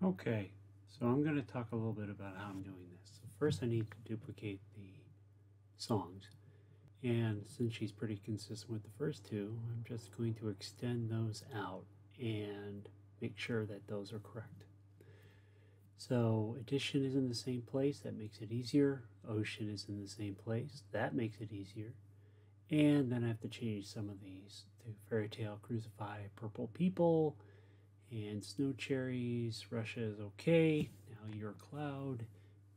Okay, so I'm going to talk a little bit about how I'm doing this. So first I need to duplicate the songs. And since she's pretty consistent with the first two, I'm just going to extend those out and make sure that those are correct. So addition is in the same place, that makes it easier. Ocean is in the same place, that makes it easier. And then I have to change some of these to fairy tale, crucify, purple people, and snow cherries. Russia is okay. Now you're cloud,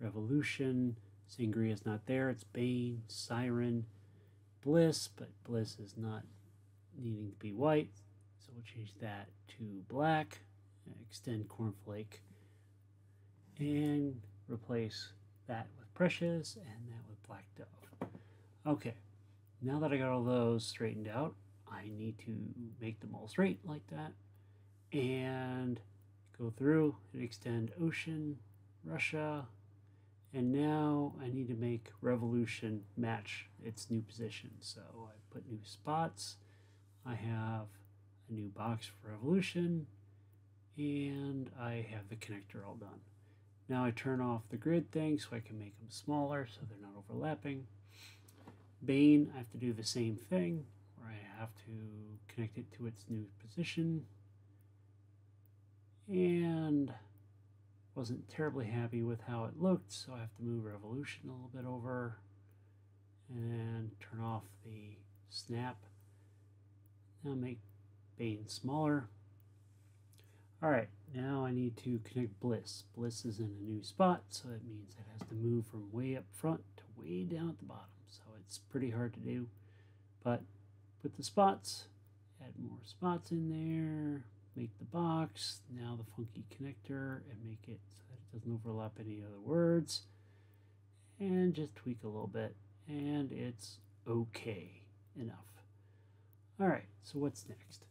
revolution. Sangria is not there. It's Bane, siren, bliss, but bliss is not needing to be white. So we'll change that to black. Extend cornflake and replace that with precious and that with black dove. Okay, now that I got all those straightened out, I need to make them all straight like that and go through and extend ocean, Russia, and now I need to make revolution match its new position. So I put new spots. I have a new box for revolution, and I have the connector all done. Now I turn off the grid thing so I can make them smaller so they're not overlapping. Bane, I have to do the same thing where I have to connect it to its new position. And wasn't terribly happy with how it looked, so I have to move revolution a little bit over and turn off the snap. Now make Bane smaller. Alright, now I need to connect Bliss. Bliss is in a new spot, so that means it has to move from way up front to way down at the bottom. So it's pretty hard to do, but put the spots, add more spots in there, make the box, now the funky connector, and make it so that it doesn't overlap any other words, and just tweak a little bit, and it's okay enough. Alright, so what's next?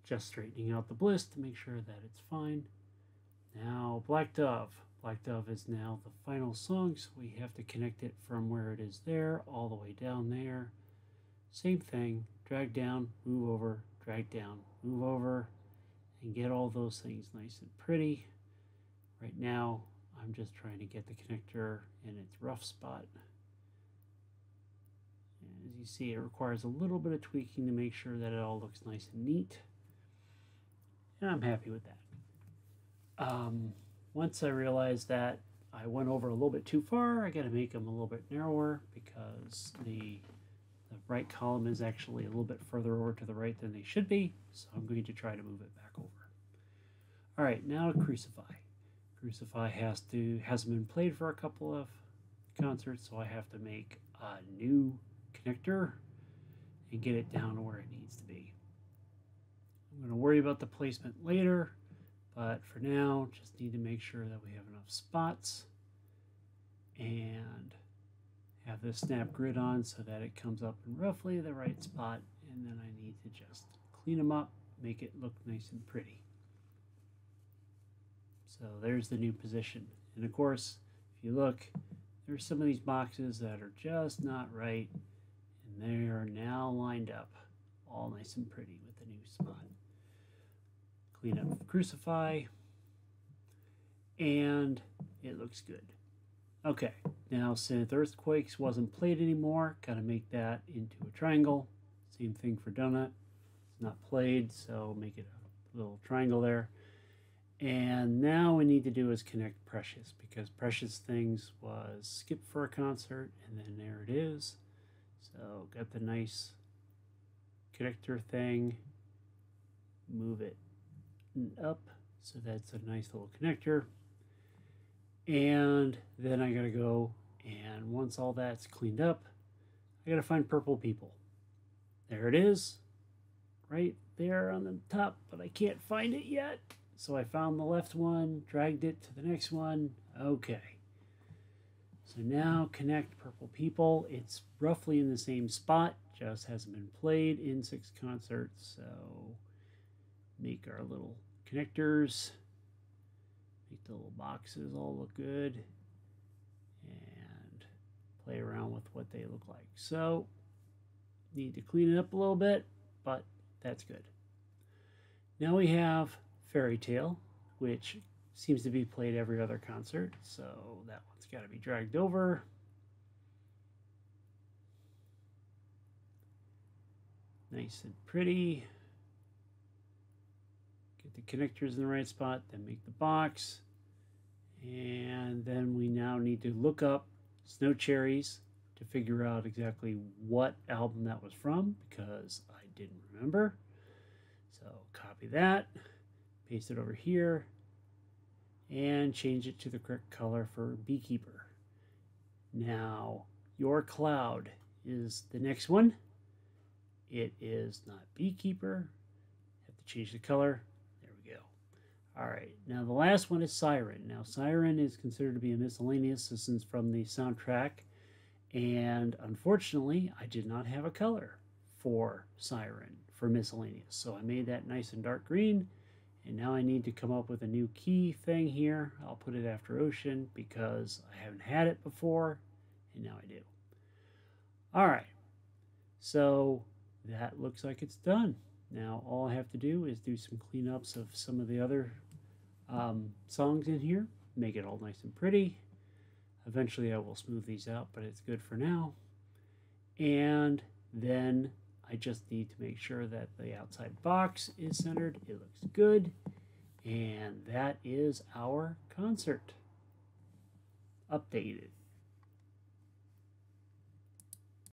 Just straightening out the bliss to make sure that it's fine. Now Black Dove. Black Dove is now the final song, so we have to connect it from where it is there all the way down there. Same thing, drag down, move over, drag down, move over, and get all those things nice and pretty. Right now, I'm just trying to get the connector in its rough spot. And as you see, it requires a little bit of tweaking to make sure that it all looks nice and neat. And I'm happy with that. Once I realized that I went over a little bit too far, I got to make them a little bit narrower because the right column is actually a little bit further over to the right than they should be, so I'm going to try to move it back over. All right, now Crucify. Crucify hasn't been played for a couple of concerts, so I have to make a new connector and get it down to where it needs to be. I'm going to worry about the placement later, but for now, just need to make sure that we have enough spots and have the snap grid on so that it comes up in roughly the right spot, and then I need to just clean them up, make it look nice and pretty. So there's the new position. And of course, if you look, there's some of these boxes that are just not right, and they are now lined up all nice and pretty with the new spot. Clean up Crucify, and it looks good. Okay, now since Earthquakes wasn't played anymore, gotta make that into a triangle. Same thing for Donut. It's not played, so make it a little triangle there. And now we need to do is connect Precious, because Precious Things was skipped for a concert, and then there it is. So got the nice connector thing, move it up so that's a nice little connector. And then I gotta go, and once all that's cleaned up, I gotta find Purple People. There it is, right there on the top, but I can't find it yet. So I found the left one, dragged it to the next one. Okay. So now connect Purple People. It's roughly in the same spot, just hasn't been played in 6 concerts. So make our little connectors. Make the little boxes all look good. And play around with what they look like. So need to clean it up a little bit, but that's good. Now we have Fairy Tale. which seems to be played every other concert, so that one's got to be dragged over. Nice and pretty. Get the connectors in the right spot, then make the box. And then we now need to look up Snow Cherries to figure out exactly what album that was from, because I didn't remember. So copy that, paste it over here, and change it to the correct color for Beekeeper. Now, Your Cloud is the next one. It is not Beekeeper. Have to change the color. There we go. All right, now the last one is Siren. Now, Siren is considered to be a miscellaneous. This is from the soundtrack. And unfortunately, I did not have a color for Siren for miscellaneous. So I made that nice and dark green. And now I need to come up with a new key thing here. I'll put it after Ocean because I haven't had it before. And now I do. All right. So that looks like it's done. Now all I have to do is do some cleanups of some of the other songs in here. Make it all nice and pretty. Eventually I will smooth these out, but it's good for now. And then I just need to make sure that the outside box is centered. It looks good. And that is our concert updated.